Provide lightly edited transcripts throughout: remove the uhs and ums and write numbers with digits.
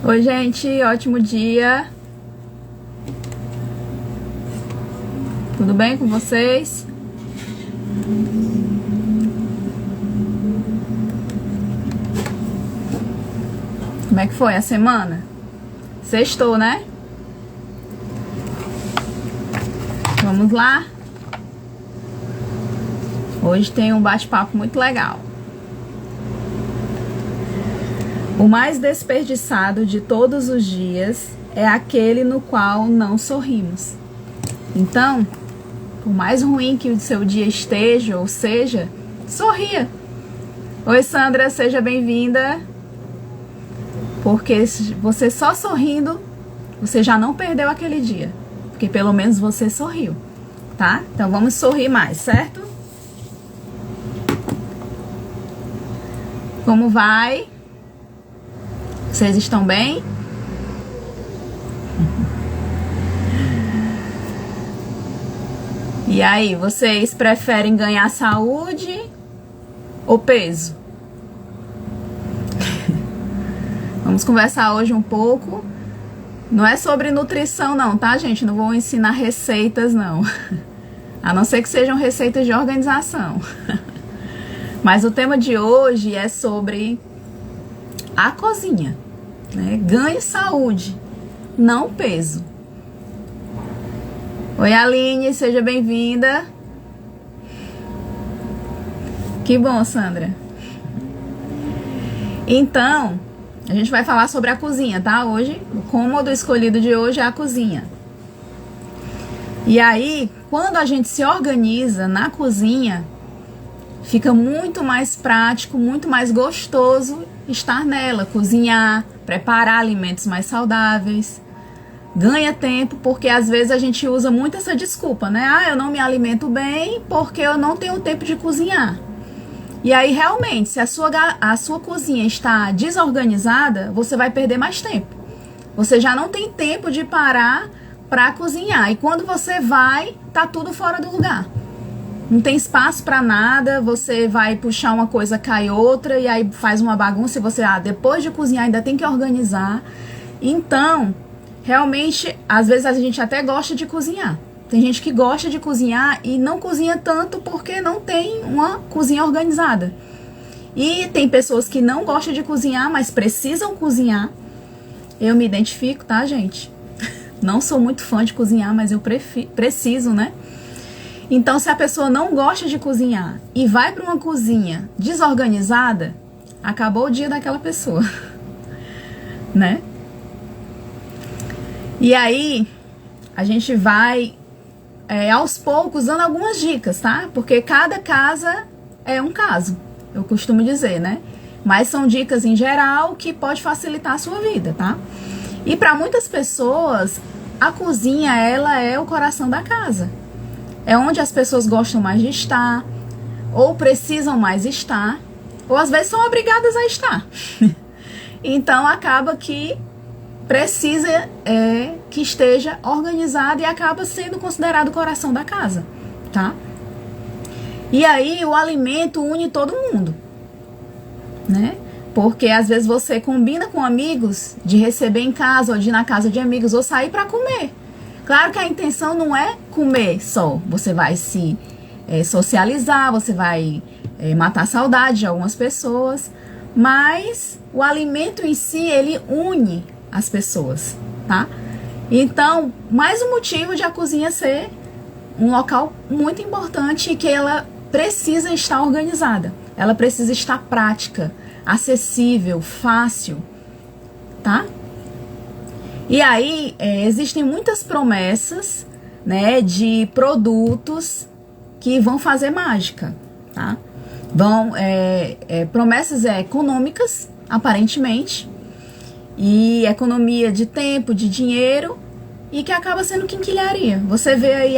Oi, gente, ótimo dia. Tudo bem com vocês? Como é que foi a semana? Sextou, né? Vamos lá? Hoje tem um bate-papo muito legal. O mais desperdiçado de todos os dias é aquele no qual não sorrimos. Então, por mais ruim que o seu dia esteja ou seja, sorria. Oi, Sandra, seja bem-vinda. Porque você só sorrindo, você já não perdeu aquele dia. Porque pelo menos você sorriu, tá? Então vamos sorrir mais, certo? Como vai? Vocês estão bem? E aí, vocês preferem ganhar saúde ou peso? Vamos conversar hoje um pouco. Não é sobre nutrição não, tá, gente? Não vou ensinar receitas não. A não ser que sejam receitas de organização. Mas o tema de hoje é sobre a cozinha, né? Ganhe saúde, não peso. Oi, Aline, seja bem-vinda. Que bom, Sandra. Então, a gente vai falar sobre a cozinha, tá? Hoje, o cômodo escolhido de hoje é a cozinha. E aí, quando a gente se organiza na cozinha, fica muito mais prático, muito mais gostoso estar nela, cozinhar, preparar alimentos mais saudáveis. Ganha tempo, porque às vezes a gente usa muito essa desculpa, né? Ah, eu não me alimento bem porque eu não tenho tempo de cozinhar. E aí, realmente, se a sua cozinha está desorganizada, você vai perder mais tempo. Você já não tem tempo de parar para cozinhar. E quando você vai, tá tudo fora do lugar. Não tem espaço para nada, você vai puxar uma coisa, cai outra, e aí faz uma bagunça e você, depois de cozinhar ainda tem que organizar. Então, realmente, às vezes a gente até gosta de cozinhar. Tem gente que gosta de cozinhar e não cozinha tanto porque não tem uma cozinha organizada. E tem pessoas que não gostam de cozinhar, mas precisam cozinhar. Eu me identifico, tá, gente? Não sou muito fã de cozinhar, mas eu preciso, né? Então, se a pessoa não gosta de cozinhar e vai para uma cozinha desorganizada, acabou o dia daquela pessoa, né? E aí, a gente vai, aos poucos, dando algumas dicas, tá? Porque cada casa é um caso, eu costumo dizer, né? Mas são dicas em geral que pode facilitar a sua vida, tá? E para muitas pessoas, a cozinha, ela é o coração da casa. É onde as pessoas gostam mais de estar, ou precisam mais estar, ou às vezes são obrigadas a estar. Então acaba que precisa que esteja organizado e acaba sendo considerado o coração da casa, tá? E aí o alimento une todo mundo, né? Porque às vezes você combina com amigos de receber em casa ou de ir na casa de amigos ou sair para comer. Claro que a intenção não é comer só, você vai se socializar, você vai matar a saudade de algumas pessoas, mas o alimento em si, ele une as pessoas, tá? Então, mais um motivo de a cozinha ser um local muito importante e que ela precisa estar organizada, ela precisa estar prática, acessível, fácil, tá? E aí, existem muitas promessas, né, de produtos que vão fazer mágica, tá? Promessas econômicas, aparentemente, e economia de tempo, de dinheiro, e que acaba sendo quinquilharia. Você vê aí,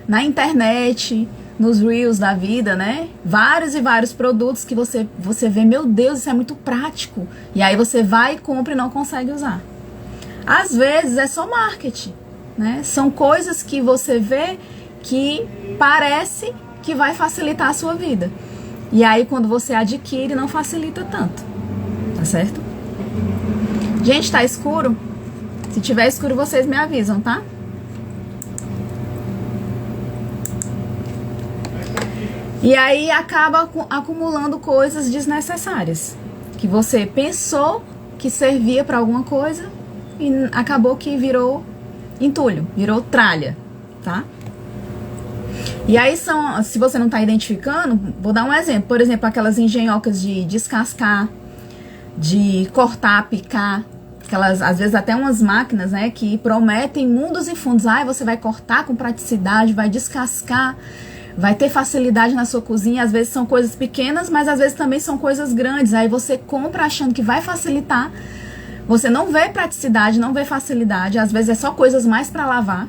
na internet, nos Reels da vida, né, vários e vários produtos que você vê, meu Deus, isso é muito prático, e aí você vai, compra e não consegue usar. Às vezes é só marketing, né? São coisas que você vê que parece que vai facilitar a sua vida. E aí quando você adquire, não facilita tanto, tá certo? Gente, tá escuro? Se tiver escuro, vocês me avisam, tá? E aí acaba acumulando coisas desnecessárias. Que você pensou que servia para alguma coisa e acabou que virou entulho, virou tralha, tá? E aí se você não tá identificando, vou dar um exemplo. Por exemplo, aquelas engenhocas de descascar, de cortar, picar, aquelas, às vezes até umas máquinas, né, que prometem mundos e fundos. Ai, você vai cortar com praticidade, vai descascar, vai ter facilidade na sua cozinha. Às vezes são coisas pequenas, mas às vezes também são coisas grandes. Aí você compra achando que vai facilitar. Você não vê praticidade, não vê facilidade. Às vezes é só coisas mais para lavar.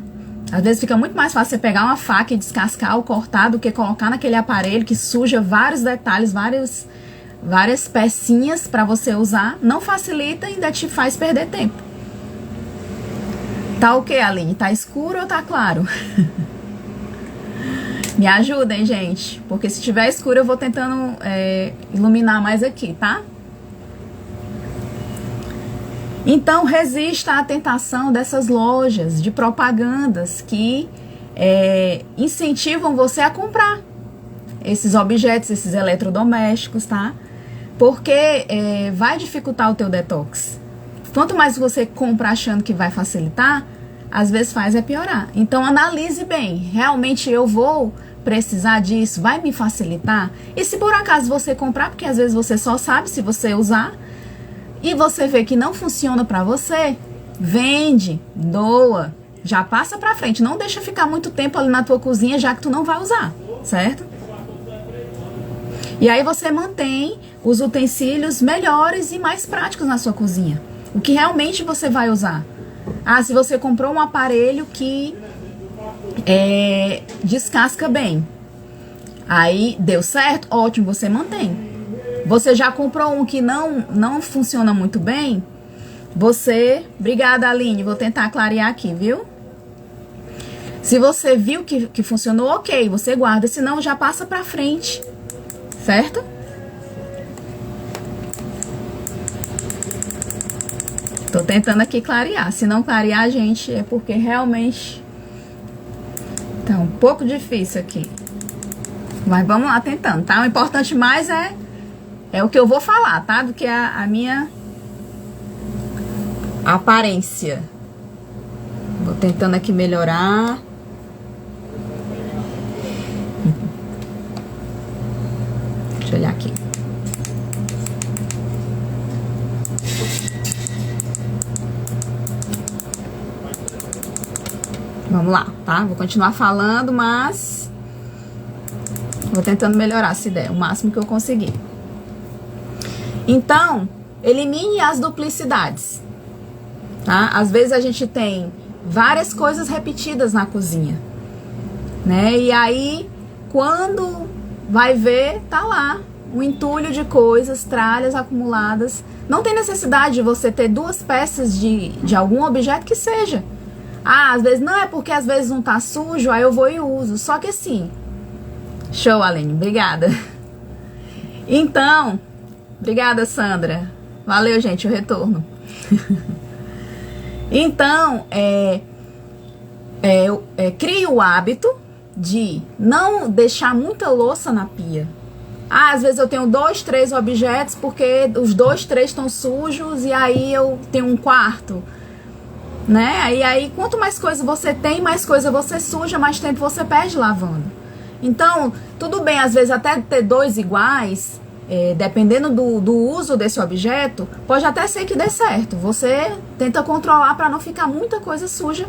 Às vezes fica muito mais fácil você pegar uma faca e descascar ou cortar do que colocar naquele aparelho que suja vários detalhes, várias pecinhas para você usar. Não facilita e ainda te faz perder tempo. Tá ok, Aline? Tá escuro ou tá claro? Me ajudem, gente. Porque se tiver escuro eu vou tentando iluminar mais aqui, tá? Então, resista à tentação dessas lojas de propagandas que incentivam você a comprar esses objetos, esses eletrodomésticos, tá? Porque vai dificultar o teu detox. Quanto mais você compra achando que vai facilitar, às vezes faz piorar. Então, analise bem. Realmente eu vou precisar disso? Vai me facilitar? E se por acaso você comprar, porque às vezes você só sabe se você usar, e você vê que não funciona pra você, vende, doa, já passa pra frente. Não deixa ficar muito tempo ali na tua cozinha, já que tu não vai usar, certo? E aí você mantém os utensílios melhores e mais práticos na sua cozinha. O que realmente você vai usar. Ah, se você comprou um aparelho que descasca bem, aí deu certo, ótimo, você mantém. Você já comprou um que não funciona muito bem? Obrigada, Aline, vou tentar clarear aqui, viu? Se você viu que funcionou, ok, você guarda, senão já passa pra frente, certo? Tô tentando aqui clarear, se não clarear, gente, é porque realmente tá um pouco difícil aqui. Mas vamos lá tentando, tá? O importante mais é o que eu vou falar, tá? Do que a minha aparência. Vou tentando aqui melhorar. Deixa eu olhar aqui. Vamos lá, tá? Vou continuar falando, mas vou tentando melhorar essa ideia, o máximo que eu conseguir. Então, elimine as duplicidades, tá? Às vezes a gente tem várias coisas repetidas na cozinha, né? E aí, quando vai ver, tá lá um entulho de coisas, tralhas acumuladas. Não tem necessidade de você ter duas peças de algum objeto que seja. Ah, às vezes não é porque às vezes um tá sujo, aí eu vou e uso. Só que assim, show, Aline, obrigada. Então, obrigada, Sandra. Valeu, gente, o retorno. Então, crie o hábito de não deixar muita louça na pia. Ah, às vezes eu tenho 2, 3 objetos porque os 2, 3 estão sujos e aí eu tenho um quarto, né? E aí, quanto mais coisa você tem, mais coisa você suja, mais tempo você perde lavando. Então, tudo bem, às vezes até ter 2 iguais, dependendo do uso desse objeto, pode até ser que dê certo. Você tenta controlar para não ficar muita coisa suja,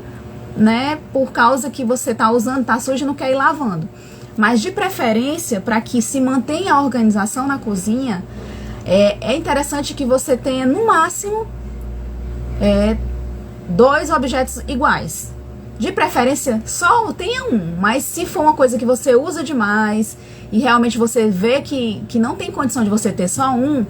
né? Por causa que você tá usando, tá sujo e não quer ir lavando. Mas de preferência, para que se mantenha a organização na cozinha, é interessante que você tenha no máximo 2 objetos iguais. De preferência, só tenha um, mas se for uma coisa que você usa demais e realmente você vê que não tem condição de você ter só um,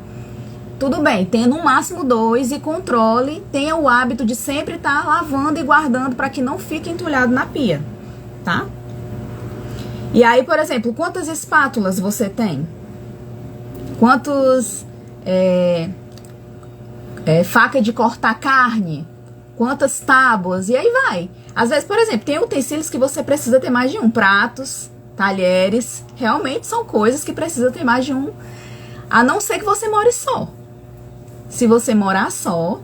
tudo bem, tenha no máximo 2 e controle, tenha o hábito de sempre estar lavando e guardando para que não fique entulhado na pia, tá? E aí, por exemplo, quantas espátulas você tem? Quantos faca de cortar carne, quantas tábuas, e aí vai. Às vezes, por exemplo, tem utensílios que você precisa ter mais de um, pratos, talheres, realmente são coisas que precisa ter mais de um, a não ser que você more só. Se você morar só,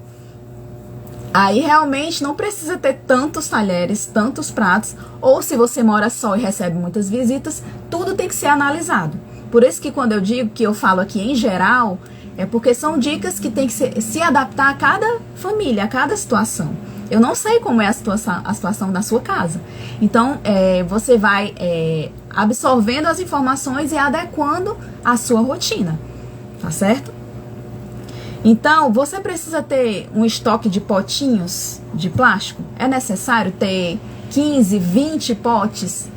aí realmente não precisa ter tantos talheres, tantos pratos, ou se você mora só e recebe muitas visitas, tudo tem que ser analisado. Por isso que quando eu digo que eu falo aqui em geral, é porque são dicas que tem que se adaptar a cada família, a cada situação. Eu não sei como é a situação da sua casa. Então, você vai absorvendo as informações e adequando a sua rotina, tá certo? Então, você precisa ter um estoque de potinhos de plástico. É necessário ter 15, 20 potes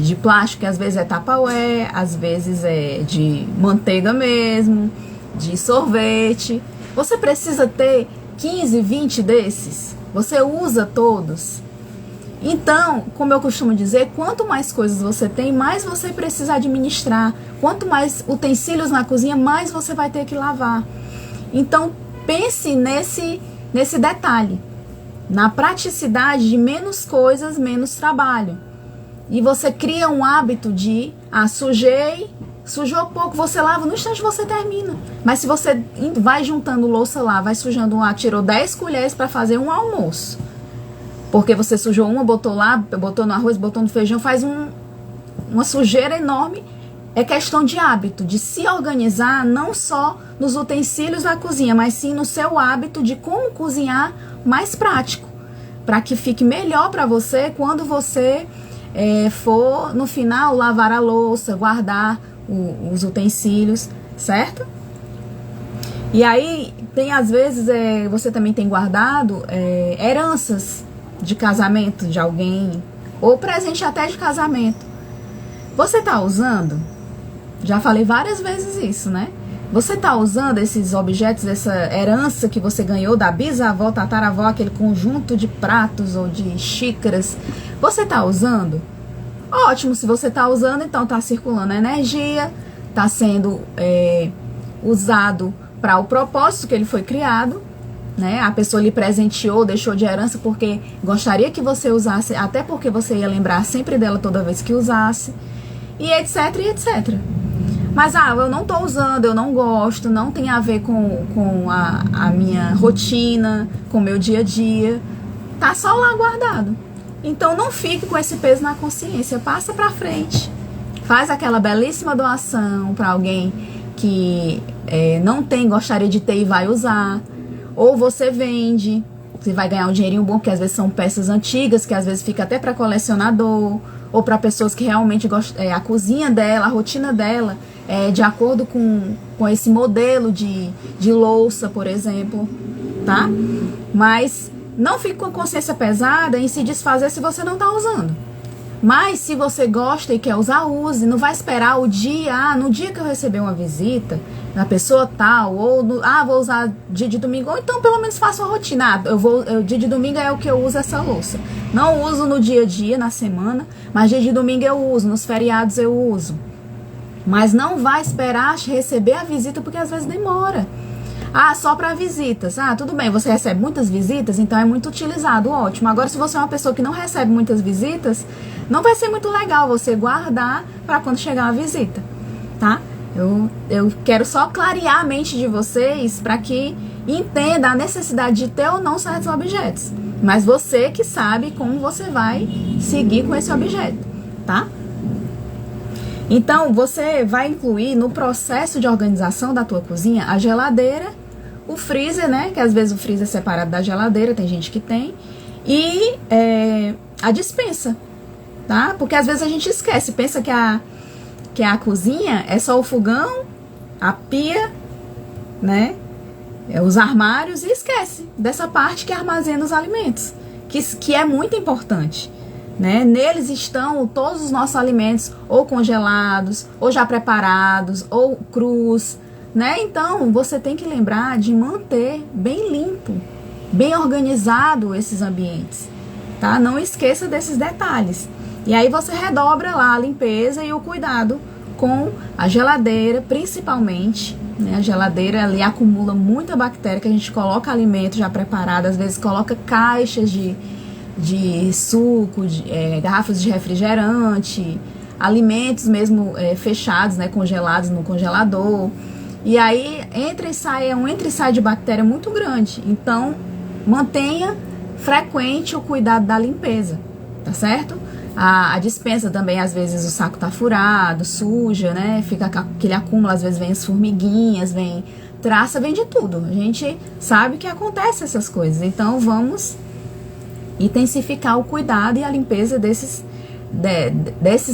de plástico, que às vezes é Tupperware, às vezes é de manteiga mesmo, de sorvete. Você precisa ter 15, 20 desses? Você usa todos? Então, como eu costumo dizer, quanto mais coisas você tem, mais você precisa administrar. Quanto mais utensílios na cozinha, mais você vai ter que lavar. Então, pense nesse detalhe. Na praticidade de menos coisas, menos trabalho. E você cria um hábito de, sujou pouco, você lava, no instante você termina. Mas se você vai juntando louça lá, vai sujando tirou 10 colheres para fazer um almoço. Porque você sujou uma, botou lá, botou no arroz, botou no feijão, faz uma sujeira enorme. É questão de hábito, de se organizar não só nos utensílios da cozinha, mas sim no seu hábito de como cozinhar mais prático. Para que fique melhor para você quando você for, no final, lavar a louça, guardar os utensílios, certo? E aí, tem às vezes, você também tem guardado heranças de casamento de alguém, ou presente até de casamento. Você tá usando? Já falei várias vezes isso, né? Você tá usando esses objetos, essa herança que você ganhou da bisavó, tataravó, aquele conjunto de pratos ou de xícaras, você tá usando? Ótimo, se você tá usando, então tá circulando energia, tá sendo usado para o propósito que ele foi criado, né? A pessoa lhe presenteou, deixou de herança porque gostaria que você usasse, até porque você ia lembrar sempre dela toda vez que usasse, e etc, e etc. Mas, eu não tô usando, eu não gosto, não tem a ver com a minha rotina, com o meu dia a dia, tá só lá guardado. Então, não fique com esse peso na consciência, passa pra frente, faz aquela belíssima doação para alguém que não tem, gostaria de ter e vai usar, ou você vende, você vai ganhar um dinheirinho bom, porque às vezes são peças antigas, que às vezes fica até para colecionador, ou para pessoas que realmente gostam, a cozinha dela, a rotina dela, de acordo com esse modelo de louça, por exemplo, tá? Mas não fique com a consciência pesada em se desfazer se você não tá usando. Mas se você gosta e quer usar, use. Não vai esperar o dia, no dia que eu receber uma visita da pessoa tal, ou vou usar dia de domingo, ou então pelo menos faça uma rotina. Dia de domingo é o que eu uso essa louça. Não uso no dia a dia, na semana, mas dia de domingo eu uso, nos feriados eu uso. Mas não vai esperar receber a visita, porque às vezes demora. Só para visitas. Tudo bem, você recebe muitas visitas, então é muito utilizado, ótimo. Agora, se você é uma pessoa que não recebe muitas visitas, não vai ser muito legal você guardar para quando chegar a visita, tá? Eu quero só clarear a mente de vocês para que entenda a necessidade de ter ou não certos objetos. Mas você que sabe como você vai seguir com esse objeto, tá? Então, você vai incluir no processo de organização da tua cozinha a geladeira, o freezer, né? Que às vezes o freezer é separado da geladeira, tem gente que tem. E a despensa, tá? Porque às vezes a gente esquece, pensa que a cozinha é só o fogão, a pia, né? Os armários, e esquece dessa parte que armazena os alimentos, que é muito importante. Né? Neles estão todos os nossos alimentos, ou congelados, ou já preparados, ou crus, né? Então, você tem que lembrar de manter bem limpo, bem organizado esses ambientes, tá? Não esqueça desses detalhes. E aí você redobra lá a limpeza e o cuidado com a geladeira, principalmente, né? A geladeira ali acumula muita bactéria, que a gente coloca alimento já preparado, às vezes coloca caixas de suco, garrafas de refrigerante, alimentos mesmo fechados, né, congelados no congelador. E aí entra e sai de bactéria muito grande. Então, mantenha frequente o cuidado da limpeza, tá certo? A despensa também, às vezes o saco tá furado, suja, né? Fica aquele acúmulo, às vezes vem as formiguinhas, vem traça, vem de tudo. A gente sabe que acontece essas coisas. Então, vamos intensificar o cuidado e a limpeza desses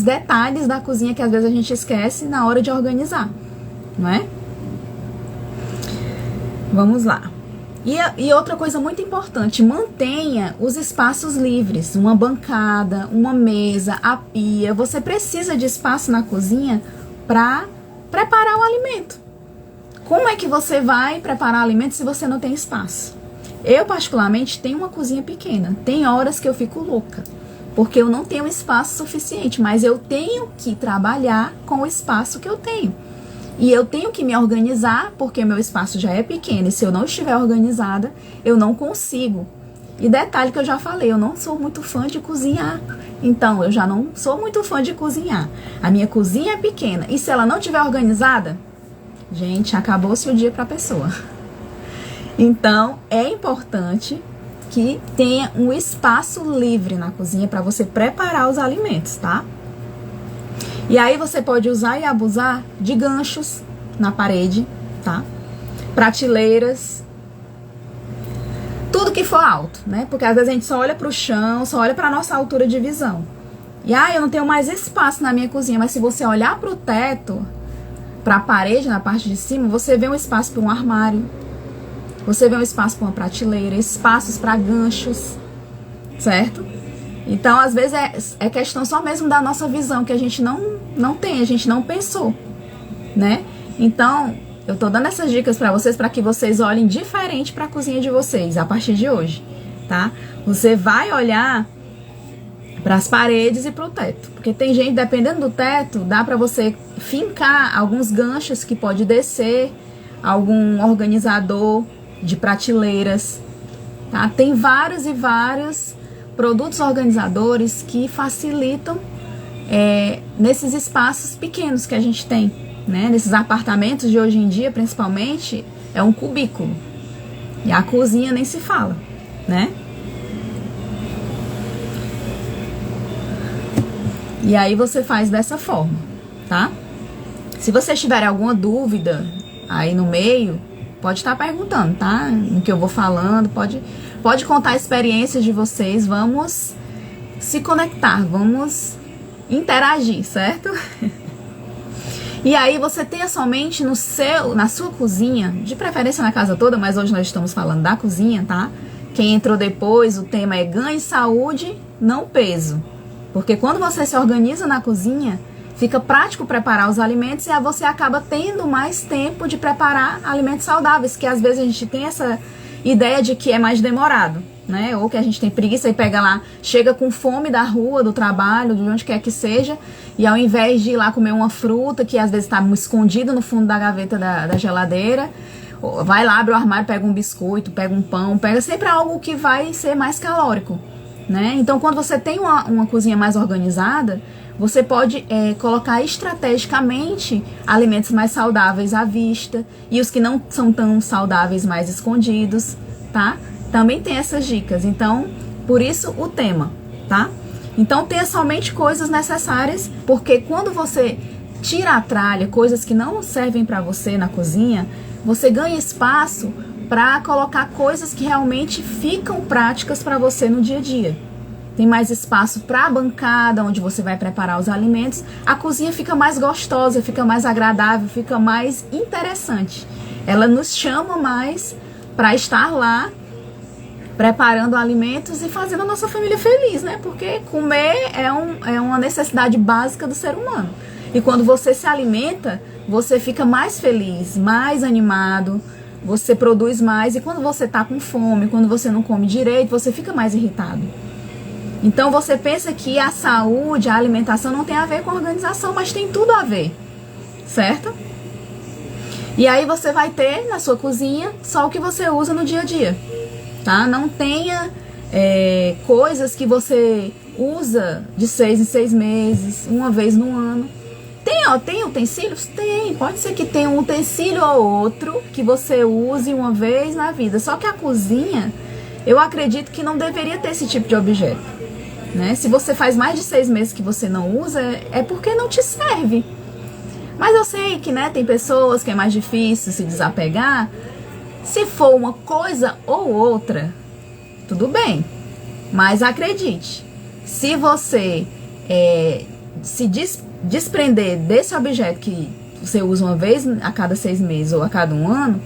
detalhes da cozinha que às vezes a gente esquece na hora de organizar, não é? Vamos lá. E outra coisa muito importante, mantenha os espaços livres, uma bancada, uma mesa, a pia. Você precisa de espaço na cozinha para preparar o alimento. Como é que você vai preparar alimento se você não tem espaço? Eu, particularmente, tenho uma cozinha pequena. Tem horas que eu fico louca, porque eu não tenho espaço suficiente, mas eu tenho que trabalhar com o espaço que eu tenho. E eu tenho que me organizar, porque meu espaço já é pequeno, e se eu não estiver organizada, eu não consigo. E detalhe que eu já falei, eu não sou muito fã de cozinhar. Então, eu já não sou muito fã de cozinhar. A minha cozinha é pequena, e se ela não estiver organizada, gente, acabou-se o dia para a pessoa. Então, é importante que tenha um espaço livre na cozinha para você preparar os alimentos, tá? E aí você pode usar e abusar de ganchos na parede, tá? Prateleiras, tudo que for alto, né? Porque às vezes a gente só olha para o chão, só olha para nossa altura de visão. E eu não tenho mais espaço na minha cozinha, mas se você olhar para o teto, para a parede, na parte de cima, você vê um espaço para um armário, você vê um espaço para uma prateleira, espaços para ganchos, certo? Então, às vezes, é questão só mesmo da nossa visão, que a gente não tem, a gente não pensou, né? Então, eu tô dando essas dicas pra vocês, para que vocês olhem diferente pra cozinha de vocês, a partir de hoje, tá? Você vai olhar pras paredes e pro teto, porque tem gente, dependendo do teto, dá pra você fincar alguns ganchos que pode descer, algum organizador de prateleiras, tá? Tem vários e vários produtos organizadores que facilitam nesses espaços pequenos que a gente tem, né? Nesses apartamentos de hoje em dia, principalmente, é um cubículo. E a cozinha nem se fala, né? E aí você faz dessa forma, tá? Se vocês tiverem alguma dúvida aí no meio, pode estar perguntando, tá? No que eu vou falando, pode contar experiências de vocês, vamos se conectar, vamos interagir, certo? E aí você tenha somente na sua cozinha, de preferência na casa toda, mas hoje nós estamos falando da cozinha, tá? Quem entrou depois, o tema é ganhe saúde, não peso. Porque quando você se organiza na cozinha, fica prático preparar os alimentos e aí você acaba tendo mais tempo de preparar alimentos saudáveis, que às vezes a gente tem essa ideia de que é mais demorado, né? Ou que a gente tem preguiça e pega lá, chega com fome da rua, do trabalho, de onde quer que seja, e ao invés de ir lá comer uma fruta que às vezes está escondida no fundo da gaveta da geladeira, vai lá, abre o armário, pega um biscoito, pega um pão, pega sempre algo que vai ser mais calórico, né? Então, quando você tem uma cozinha mais organizada, você pode colocar estrategicamente alimentos mais saudáveis à vista e os que não são tão saudáveis mais escondidos, tá? Também tem essas dicas. Então, por isso o tema, tá? Então, tenha somente coisas necessárias, porque quando você tira a tralha, coisas que não servem para você na cozinha, você ganha espaço para colocar coisas que realmente ficam práticas para você no dia a dia. Tem mais espaço para a bancada, onde você vai preparar os alimentos. A cozinha fica mais gostosa, fica mais agradável, fica mais interessante. Ela nos chama mais para estar lá, preparando alimentos e fazendo a nossa família feliz, né? Porque comer é uma necessidade básica do ser humano. E quando você se alimenta, você fica mais feliz, mais animado, você produz mais. E quando você tá com fome, quando você não come direito, você fica mais irritado. Então você pensa que a saúde, a alimentação não tem a ver com a organização, mas tem tudo a ver, certo? E aí você vai ter na sua cozinha só o que você usa no dia a dia, tá? Não tenha coisas que você usa de 6 em 6 meses, uma vez no ano. Tem utensílios? Tem. Pode ser que tenha um utensílio ou outro que você use uma vez na vida. Só que a cozinha, eu acredito que não deveria ter esse tipo de objeto, né? Se você faz mais de 6 meses que você não usa, é porque não te serve. Mas eu sei que, né, tem pessoas que é mais difícil se desapegar. Se for uma coisa ou outra, tudo bem. Mas acredite, se você se desprender desse objeto que você usa uma vez a cada 6 meses ou a cada um ano,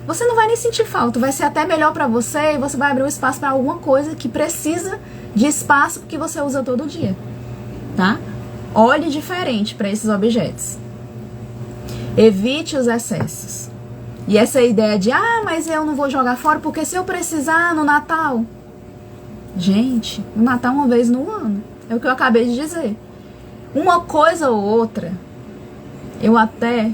você não vai nem sentir falta. Vai ser até melhor para você e você vai abrir um espaço para alguma coisa que precisa de espaço que você usa todo dia, tá? Olhe diferente para esses objetos. Evite os excessos. E essa ideia de, mas eu não vou jogar fora porque se eu precisar no Natal. Gente, no Natal uma vez no ano. É o que eu acabei de dizer. Uma coisa ou outra, eu até,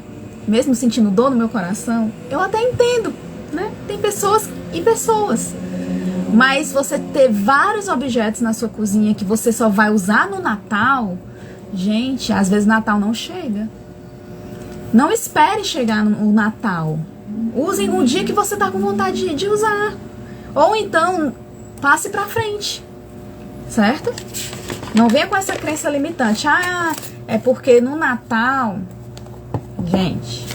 mesmo sentindo dor no meu coração, eu até entendo, né? Tem pessoas e pessoas. Mas você ter vários objetos na sua cozinha que você só vai usar no Natal, gente, às vezes o Natal não chega. Não espere chegar no Natal. Use no dia que você tá com vontade de usar. Ou então, passe pra frente. Certo? Não venha com essa crença limitante. É porque no Natal... Gente,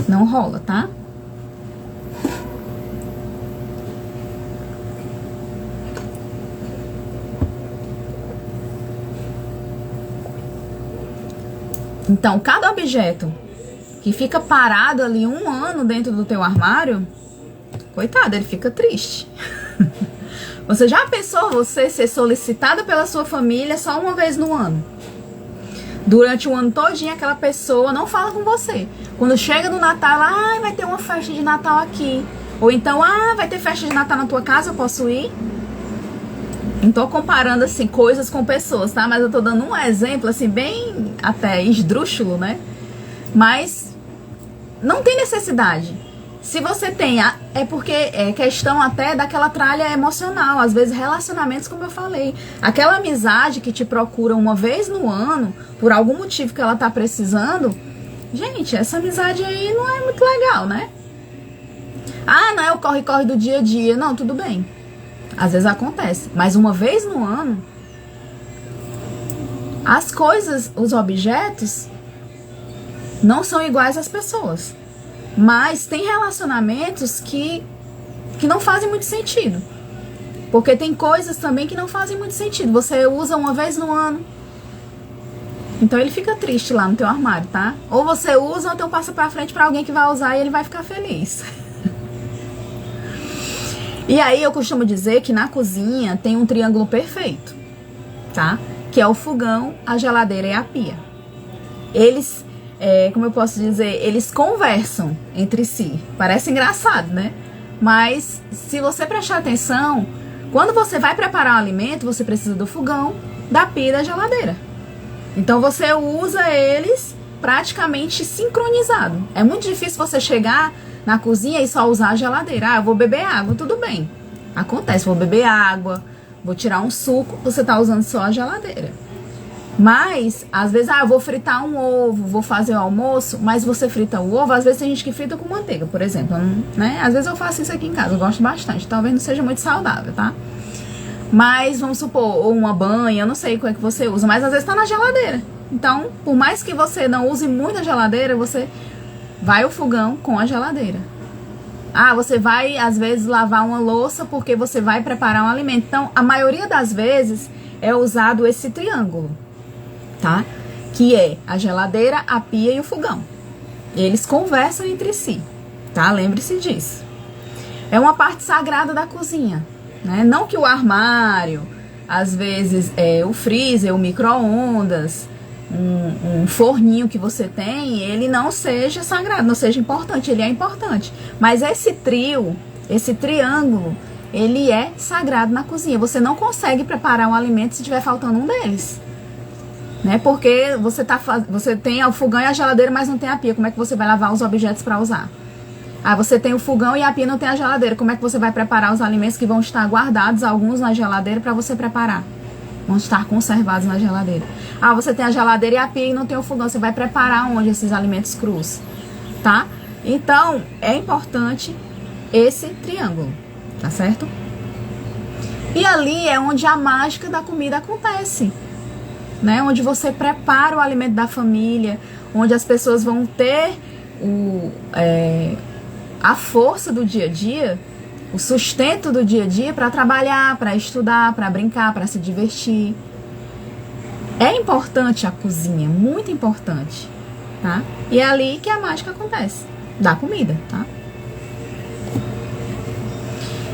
não rola, tá? Então, cada objeto que fica parado ali um ano dentro do teu armário, coitado, ele fica triste. Você já pensou você ser solicitada pela sua família só uma vez no ano? Durante o ano todinho, aquela pessoa não fala com você. Quando chega no Natal, vai ter uma festa de Natal aqui. Ou então, vai ter festa de Natal na tua casa, eu posso ir? Não tô comparando, assim, coisas com pessoas, tá? Mas eu tô dando um exemplo, assim, bem até esdrúxulo, né? Mas não tem necessidade. Se você tem, é porque é questão até daquela tralha emocional. Às vezes, relacionamentos, como eu falei. Aquela amizade que te procura uma vez no ano, por algum motivo que ela tá precisando. Gente, essa amizade aí não é muito legal, né? Não é o corre-corre do dia a dia. Não, tudo bem. Às vezes acontece, mas uma vez no ano, as coisas, os objetos, não são iguais às pessoas. Mas tem relacionamentos que não fazem muito sentido. Porque tem coisas também que não fazem muito sentido. Você usa uma vez no ano, então ele fica triste lá no teu armário, tá? Ou você usa, ou então passa pra frente pra alguém que vai usar e ele vai ficar feliz. E aí eu costumo dizer que na cozinha tem um triângulo perfeito, tá? Que é o fogão, a geladeira e a pia. Eles, como eu posso dizer, eles conversam entre si. Parece engraçado, né? Mas se você prestar atenção, quando você vai preparar um alimento, você precisa do fogão, da pia e da geladeira. Então você usa eles praticamente sincronizado. É muito difícil você chegar na cozinha e só usar a geladeira. Eu vou beber água, tudo bem. Acontece, vou beber água, vou tirar um suco, você tá usando só a geladeira. Mas, às vezes, eu vou fritar um ovo, vou fazer o almoço, mas você frita o ovo, às vezes tem gente que frita com manteiga, por exemplo, né? Às vezes eu faço isso aqui em casa, eu gosto bastante, talvez não seja muito saudável, tá? Mas, vamos supor, ou uma banha, eu não sei qual é que você usa, mas às vezes tá na geladeira. Então, por mais que você não use muito a geladeira, você vai ao fogão com a geladeira. Você vai, às vezes, lavar uma louça porque você vai preparar um alimento. Então, a maioria das vezes é usado esse triângulo, tá? Que é a geladeira, a pia e o fogão. Eles conversam entre si, tá? Lembre-se disso. É uma parte sagrada da cozinha, né? Não que o armário, às vezes, o freezer, o micro-ondas, um forninho que você tem, ele não seja sagrado, não seja importante, ele é importante. Mas esse trio, esse triângulo, ele é sagrado na cozinha. Você não consegue preparar um alimento se tiver faltando um deles. né? Porque você tem o fogão e a geladeira, mas não tem a pia. Como é que você vai lavar os objetos para usar? Ah, você tem o fogão e a pia não tem a geladeira. Como é que você vai preparar os alimentos que vão estar guardados, alguns na geladeira, para você preparar? Vão estar conservados na geladeira. Ah, você tem a geladeira e a pia e não tem o fogão. Você vai preparar onde esses alimentos crus, tá? Então, é importante esse triângulo, tá certo? E ali é onde a mágica da comida acontece, né? Onde você prepara o alimento da família, onde as pessoas vão ter a força do dia a dia, o sustento do dia a dia para trabalhar, para estudar, para brincar, para se divertir. É importante a cozinha, muito importante, tá? E é ali que a mágica acontece, da comida, tá?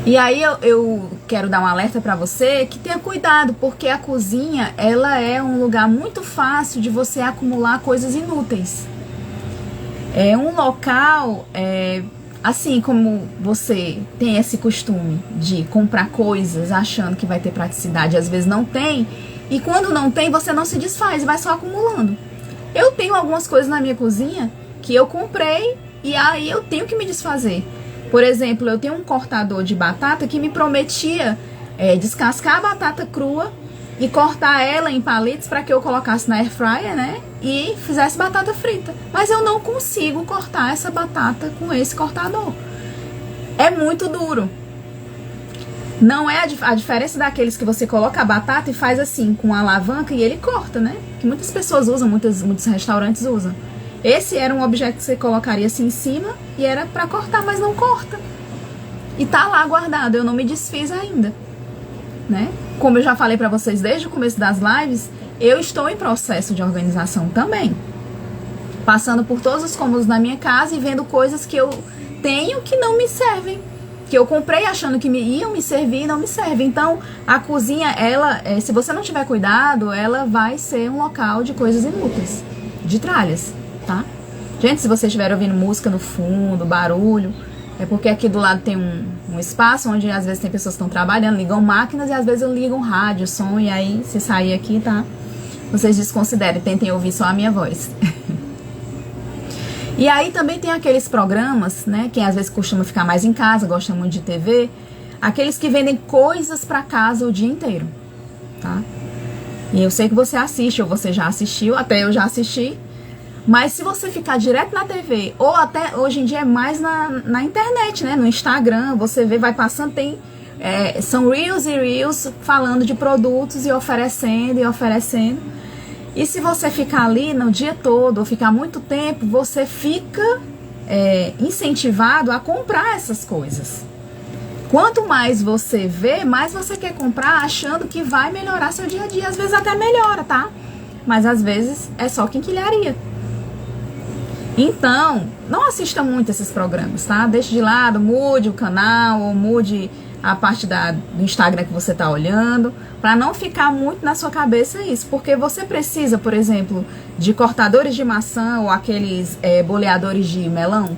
E aí eu quero dar um alerta para você que tenha cuidado, porque a cozinha, ela é um lugar muito fácil de você acumular coisas inúteis. É um local, assim como você tem esse costume de comprar coisas achando que vai ter praticidade, às vezes não tem, e quando não tem, você não se desfaz, vai só acumulando. Eu tenho algumas coisas na minha cozinha que eu comprei e aí eu tenho que me desfazer. Por exemplo, eu tenho um cortador de batata que me prometia descascar a batata crua e cortar ela em palitos para que eu colocasse na air fryer, né? E fizesse batata frita. Mas eu não consigo cortar essa batata com esse cortador. É muito duro. Não é a diferença daqueles que você coloca a batata e faz assim, com a alavanca e ele corta, né? Que muitas pessoas usam, muitos restaurantes usam. Esse era um objeto que você colocaria assim em cima e era pra cortar, mas não corta. E tá lá guardado, eu não me desfiz ainda, né? Como eu já falei pra vocês desde o começo das lives, eu estou em processo de organização também. Passando por todos os cômodos da minha casa e vendo coisas que eu tenho que não me servem. Que eu comprei achando que iam me servir e não me servem. Então, a cozinha, ela, se você não tiver cuidado, ela vai ser um local de coisas inúteis, de tralhas, tá? Gente, se vocês estiverem ouvindo música no fundo, barulho, é porque aqui do lado tem um espaço onde às vezes tem pessoas que estão trabalhando, ligam máquinas e às vezes ligam rádio, som, e aí se sair aqui, tá? Vocês desconsiderem, tentem ouvir só a minha voz. E aí também tem aqueles programas, né, quem às vezes costuma ficar mais em casa, gosta muito de TV, aqueles que vendem coisas pra casa o dia inteiro, tá? E eu sei que você assiste, ou você já assistiu, até eu já assisti, mas se você ficar direto na TV, ou até hoje em dia é mais na internet, né, no Instagram, você vê, vai passando, são Reels e Reels falando de produtos e oferecendo, e se você ficar ali no dia todo, ou ficar muito tempo, você fica incentivado a comprar essas coisas. Quanto mais você vê, mais você quer comprar achando que vai melhorar seu dia a dia. Às vezes até melhora, tá? Mas às vezes é só quinquilharia. Então, não assista muito esses programas, tá? Deixe de lado, mude o canal, ou mude a parte do Instagram que você tá olhando, para não ficar muito na sua cabeça isso, porque você precisa, por exemplo, de cortadores de maçã ou aqueles boleadores de melão.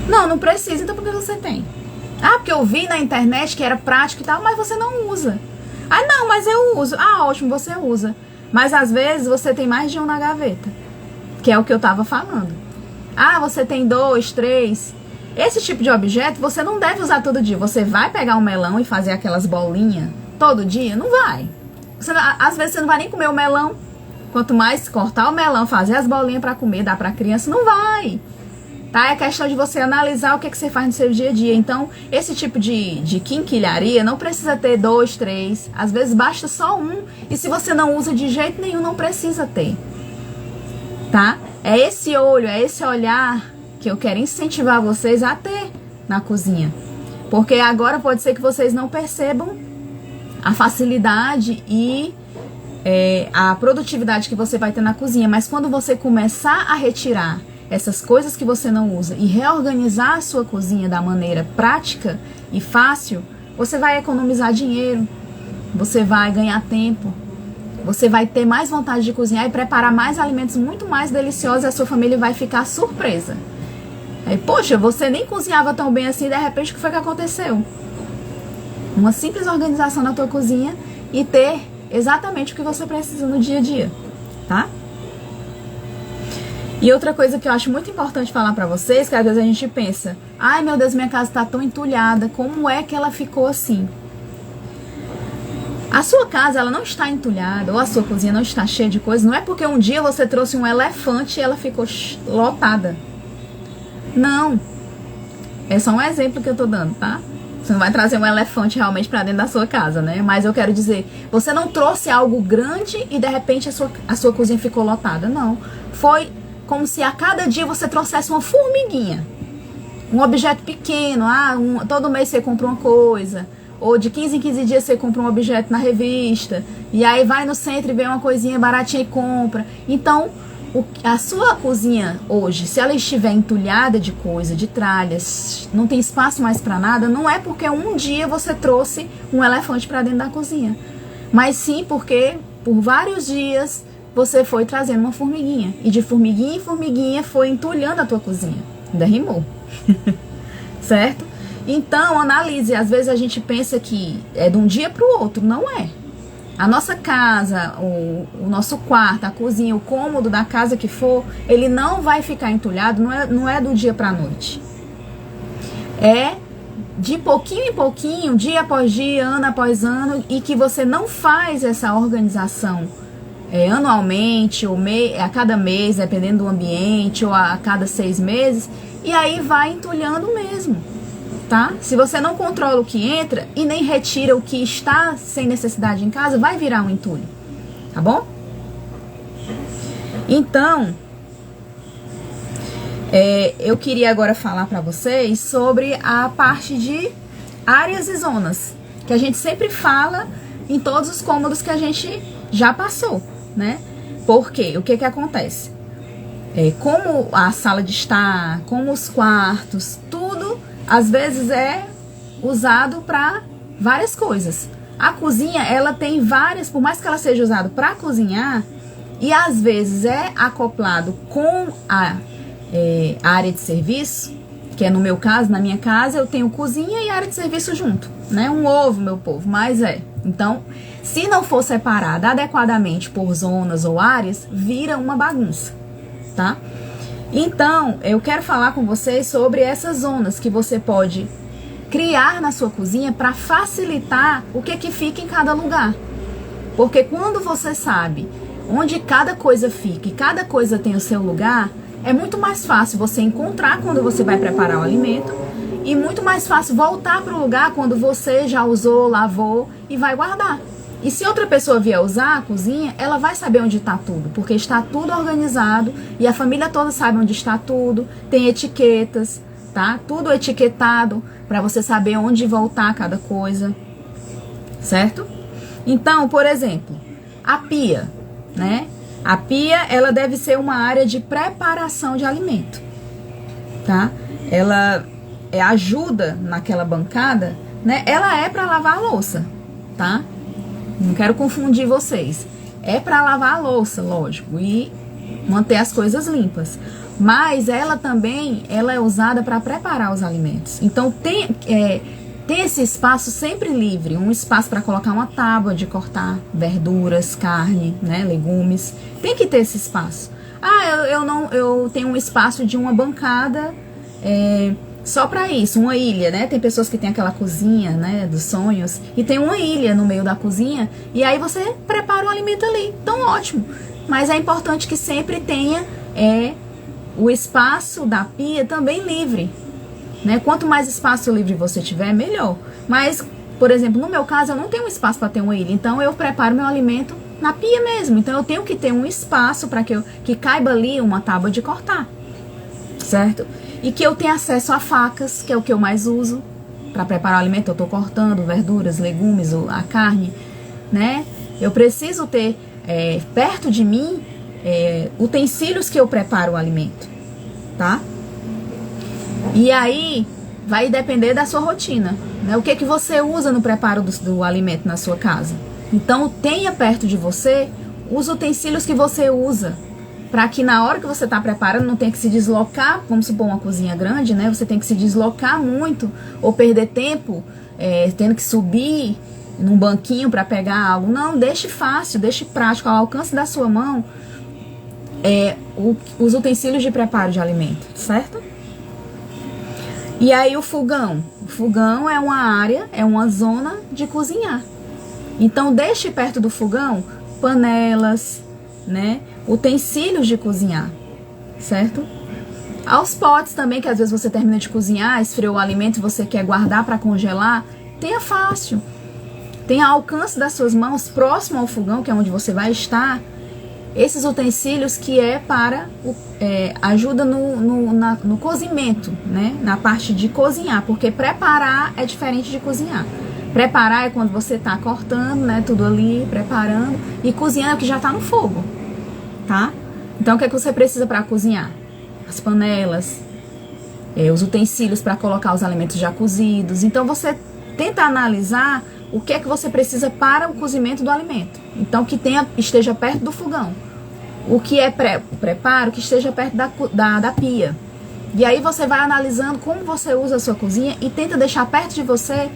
Não precisa, então por que você tem? Ah, porque eu vi na internet que era prático e tal, mas você não usa. Ah, não, mas eu uso. Ah, ótimo, você usa. Mas às vezes você tem mais de um na gaveta, que é o que eu tava falando. Ah, você tem 2, 3... Esse tipo de objeto você não deve usar todo dia. Você vai pegar um melão e fazer aquelas bolinhas todo dia? Não vai. Às vezes você não vai nem comer o melão. Quanto mais cortar o melão, fazer as bolinhas para comer, dar para criança, não vai. Tá? É questão de você analisar o que você faz no seu dia a dia. Então, esse tipo de quinquilharia não precisa ter 2, 3. Às vezes basta só um. E se você não usa de jeito nenhum, não precisa ter. Tá? É esse olho, é esse olhar que eu quero incentivar vocês a ter na cozinha. Porque agora pode ser que vocês não percebam a facilidade e a produtividade que você vai ter na cozinha. Mas quando você começar a retirar essas coisas que você não usa e reorganizar a sua cozinha da maneira prática e fácil, você vai economizar dinheiro, você vai ganhar tempo, você vai ter mais vontade de cozinhar e preparar mais alimentos muito mais deliciosos e a sua família vai ficar surpresa. Aí, poxa, você nem cozinhava tão bem assim, de repente, o que foi que aconteceu? Uma simples organização na tua cozinha e ter exatamente o que você precisa no dia a dia, tá? E outra coisa que eu acho muito importante falar pra vocês, que às vezes a gente pensa, ai meu Deus, minha casa tá tão entulhada, como é que ela ficou assim? A sua casa, ela não está entulhada, ou a sua cozinha não está cheia de coisas, não é porque um dia você trouxe um elefante e ela ficou lotada. Não. É só um exemplo que eu tô dando, tá? Você não vai trazer um elefante realmente pra dentro da sua casa, né? Mas eu quero dizer, você não trouxe algo grande e de repente a sua cozinha ficou lotada. Não. Foi como se a cada dia você trouxesse uma formiguinha. Um objeto pequeno. Todo mês você compra uma coisa. Ou de 15 em 15 dias você compra um objeto na revista. E aí vai no centro e vê uma coisinha baratinha e compra. Então, a sua cozinha hoje, se ela estiver entulhada de coisa, de tralhas, não tem espaço mais para nada, não é porque um dia você trouxe um elefante para dentro da cozinha. Mas sim porque por vários dias você foi trazendo uma formiguinha. E de formiguinha em formiguinha foi entulhando a tua cozinha. Ainda rimou. Certo? Então, analise. Às vezes a gente pensa que é de um dia para o outro. Não é. A nossa casa, o nosso quarto, a cozinha, o cômodo da casa que for, ele não vai ficar entulhado, não é do dia para a noite. É de pouquinho em pouquinho, dia após dia, ano após ano, e que você não faz essa organização anualmente, ou a cada mês, dependendo do ambiente, ou a cada 6 meses, e aí vai entulhando mesmo. Tá? Se você não controla o que entra e nem retira o que está sem necessidade em casa, vai virar um entulho, tá bom? Então, eu queria agora falar para vocês sobre a parte de áreas e zonas, que a gente sempre fala em todos os cômodos que a gente já passou, né? Porque o que acontece? Como a sala de estar, como os quartos, tudo às vezes é usado para várias coisas. A cozinha, ela tem várias, por mais que ela seja usada para cozinhar, e às vezes é acoplado com a área de serviço, que é no meu caso, na minha casa, eu tenho cozinha e área de serviço junto, né? Um ovo, meu povo, mas Então, se não for separada adequadamente por zonas ou áreas, vira uma bagunça, tá? Então, eu quero falar com vocês sobre essas zonas que você pode criar na sua cozinha para facilitar o que fica em cada lugar. Porque quando você sabe onde cada coisa fica e cada coisa tem o seu lugar, é muito mais fácil você encontrar quando você vai preparar o alimento e muito mais fácil voltar para o lugar quando você já usou, lavou e vai guardar. E se outra pessoa vier usar a cozinha, ela vai saber onde está tudo, porque está tudo organizado e a família toda sabe onde está tudo, tem etiquetas, tá? Tudo etiquetado para você saber onde voltar cada coisa, certo? Então, por exemplo, a pia, né? A pia, ela deve ser uma área de preparação de alimento, tá? Ela ajuda naquela bancada, né? Ela é para lavar a louça, tá? Não quero confundir vocês. É para lavar a louça, lógico, e manter as coisas limpas. Mas ela também é usada para preparar os alimentos. Então tem esse espaço sempre livre, um espaço para colocar uma tábua de cortar verduras, carne, né, legumes. Tem que ter esse espaço. Eu tenho um espaço de uma bancada só para isso, uma ilha, né? Tem pessoas que tem aquela cozinha, né, dos sonhos, e tem uma ilha no meio da cozinha, e aí você prepara o alimento ali. Então, ótimo. Mas é importante que sempre tenha o espaço da pia também livre, né? Quanto mais espaço livre você tiver, melhor. Mas, por exemplo, no meu caso, eu não tenho espaço para ter uma ilha, então eu preparo meu alimento na pia mesmo. Então, eu tenho que ter um espaço para que caiba ali uma tábua de cortar, certo? E que eu tenha acesso a facas, que é o que eu mais uso para preparar o alimento. Eu estou cortando verduras, legumes, a carne, né? Eu preciso ter perto de mim utensílios que eu preparo o alimento, tá? E aí vai depender da sua rotina, né? O que você usa no preparo do alimento na sua casa. Então tenha perto de você os utensílios que você usa, para que na hora que você está preparando não tenha que se deslocar. Vamos supor uma cozinha grande, né? Você tem que se deslocar muito ou perder tempo tendo que subir num banquinho para pegar algo. Não, deixe fácil, deixe prático, ao alcance da sua mão, os utensílios de preparo de alimento, certo? E aí o fogão. O fogão é uma área, é uma zona de cozinhar. Então deixe perto do fogão panelas, né? Utensílios de cozinhar, certo? Aos potes também, que às vezes você termina de cozinhar, esfriou o alimento e você quer guardar para congelar, tenha fácil. Tenha ao alcance das suas mãos, próximo ao fogão, que é onde você vai estar, esses utensílios que para ajuda no cozimento, né? Na parte de cozinhar, porque preparar é diferente de cozinhar. Preparar é quando você está cortando, né? Tudo ali, preparando, e cozinhar é o que já está no fogo, tá? Então o que é que você precisa para cozinhar? As panelas, os utensílios para colocar os alimentos já cozidos. Então você tenta analisar o que é que você precisa para o cozimento do alimento. Então que esteja perto do fogão. O que é preparo, que esteja perto da pia. E aí você vai analisando como você usa a sua cozinha e tenta deixar perto de você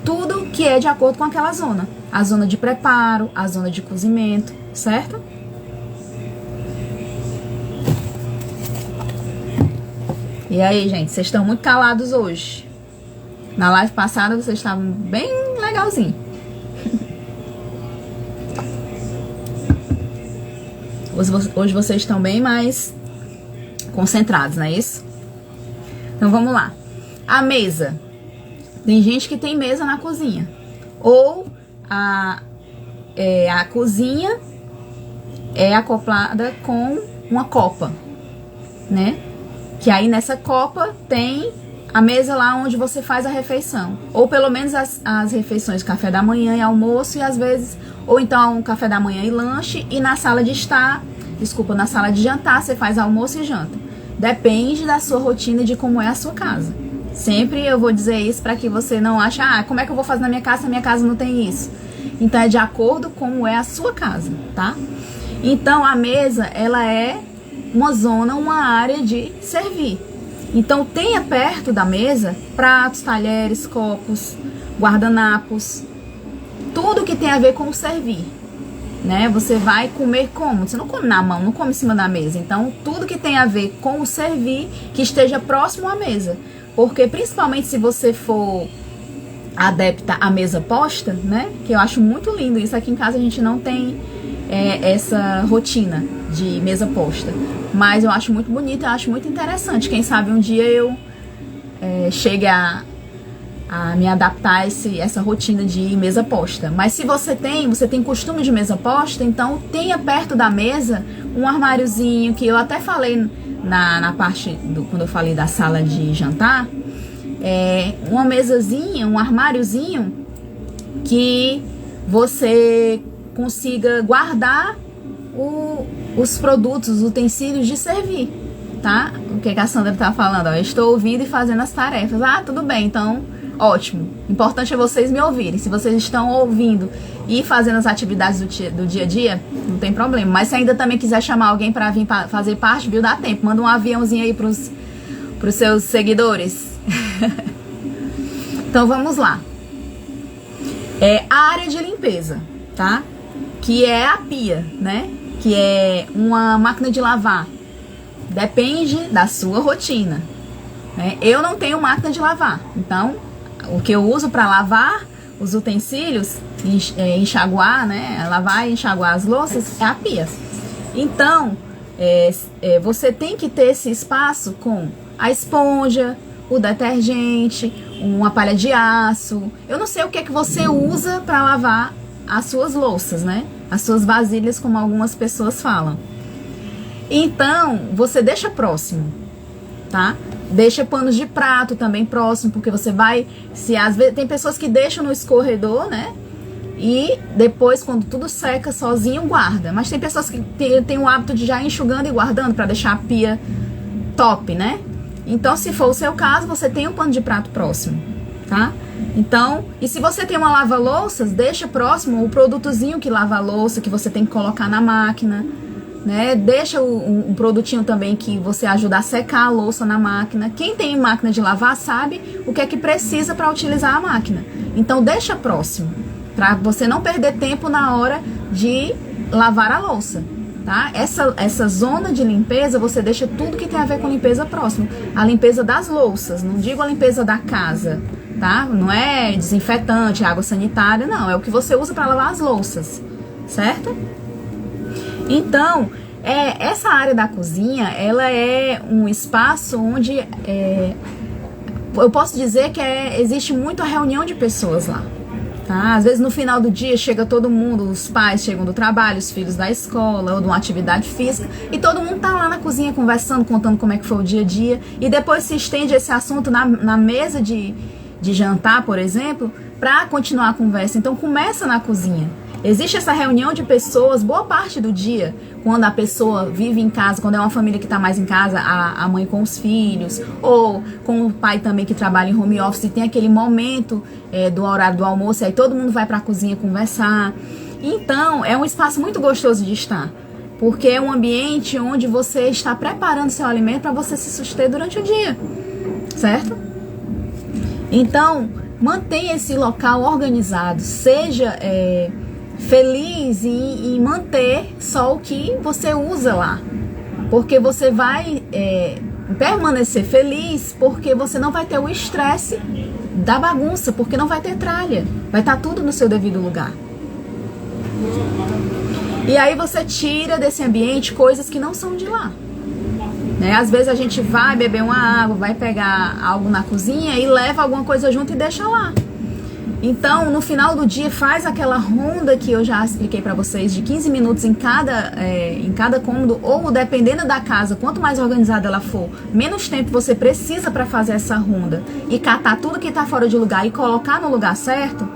tudo que é de acordo com aquela zona. A zona de preparo, a zona de cozimento, certo? E aí, gente, vocês estão muito calados hoje. Na live passada vocês estavam bem legalzinho. Hoje vocês estão bem mais concentrados, não é isso? Então vamos lá. A mesa. Tem gente que tem mesa na cozinha. Ou a cozinha é acoplada com uma copa, né? Que aí nessa copa tem a mesa lá onde você faz a refeição. Ou pelo menos as refeições, café da manhã e almoço, e às vezes, ou então um café da manhã e lanche, e na sala de na sala de jantar você faz almoço e janta. Depende da sua rotina e de como é a sua casa. Sempre eu vou dizer isso para que você não ache, como é que eu vou fazer na minha casa não tem isso. Então é de acordo com como é a sua casa, tá? Então a mesa, ela é uma zona, uma área de servir. Então tenha perto da mesa pratos, talheres, copos, guardanapos, tudo que tem a ver com servir, né? Você vai comer como? Você não come na mão, não come em cima da mesa. Então tudo que tem a ver com o servir, que esteja próximo à mesa. Porque principalmente se você for adepta à mesa posta, né? Que eu acho muito lindo isso. Aqui em casa a gente não tem essa rotina de mesa posta, mas eu acho muito bonito, eu acho muito interessante. Quem sabe um dia eu chegue a me adaptar a essa rotina de mesa posta. Mas se você tem costume de mesa posta, então tenha perto da mesa um armáriozinho, que eu até falei na parte quando eu falei da sala de jantar, uma mesazinha, um armáriozinho que você consiga guardar os produtos, os utensílios de servir, tá? O que a Sandra tá falando? Eu estou ouvindo e fazendo as tarefas. Tudo bem, então, ótimo. Importante é vocês me ouvirem. Se vocês estão ouvindo e fazendo as atividades do dia a dia, não tem problema. Mas se ainda também quiser chamar alguém para vir fazer parte, viu? Dá tempo. Manda um aviãozinho aí pros seus seguidores. Então, vamos lá. A área de limpeza, tá? Que é a pia, né? Que é uma máquina de lavar. Depende da sua rotina, né? Eu não tenho máquina de lavar. Então, o que eu uso para lavar os utensílios, enxaguar, né? Lavar e enxaguar as louças, é a pia. Então, você tem que ter esse espaço com a esponja, o detergente, uma palha de aço. Eu não sei o que é que você usa para lavar as suas louças, né? As suas vasilhas, como algumas pessoas falam. Então, você deixa próximo, tá? Deixa panos de prato também próximo, porque você vai... às vezes, tem pessoas que deixam no escorredor, né? E depois, quando tudo seca, sozinho, guarda. Mas tem pessoas que têm o hábito de já ir enxugando e guardando para deixar a pia top, né? Então, se for o seu caso, você tem um pano de prato próximo, tá? Então, e se você tem uma lava-louças, deixa próximo o produtozinho que lava a louça, que você tem que colocar na máquina, né? Deixa um produtinho também que você ajuda a secar a louça na máquina. Quem tem máquina de lavar sabe o que é que precisa para utilizar a máquina. Então, deixa próximo, para você não perder tempo na hora de lavar a louça, tá? Essa zona de limpeza, você deixa tudo que tem a ver com limpeza próximo. A limpeza das louças, não digo a limpeza da casa, tá? Não é desinfetante, água sanitária, não. É o que você usa para lavar as louças, certo? Então, essa área da cozinha, ela é um espaço onde eu posso dizer que existe muito a reunião de pessoas lá. Tá? Às vezes no final do dia chega todo mundo, os pais chegam do trabalho, os filhos da escola ou de uma atividade física, e todo mundo tá lá na cozinha conversando, contando como é que foi o dia a dia, e depois se estende esse assunto na mesa de jantar, por exemplo, para continuar a conversa. Então começa na cozinha. Existe essa reunião de pessoas boa parte do dia, quando a pessoa vive em casa, quando é uma família que está mais em casa, a mãe com os filhos, ou com o pai também que trabalha em home office, e tem aquele momento do horário do almoço, e aí todo mundo vai para a cozinha conversar. Então, é um espaço muito gostoso de estar, porque é um ambiente onde você está preparando seu alimento para você se suster durante o dia, certo? Então, mantenha esse local organizado, seja feliz em manter só o que você usa lá, porque você vai permanecer feliz, porque você não vai ter o estresse da bagunça, porque não vai ter tralha, vai estar tudo no seu devido lugar. E aí você tira desse ambiente coisas que não são de lá, né? Às vezes a gente vai beber uma água, vai pegar algo na cozinha e leva alguma coisa junto e deixa lá. Então, no final do dia, faz aquela ronda que eu já expliquei para vocês, de 15 minutos em cada cômodo, ou dependendo da casa, quanto mais organizada ela for, menos tempo você precisa para fazer essa ronda e catar tudo que está fora de lugar e colocar no lugar certo.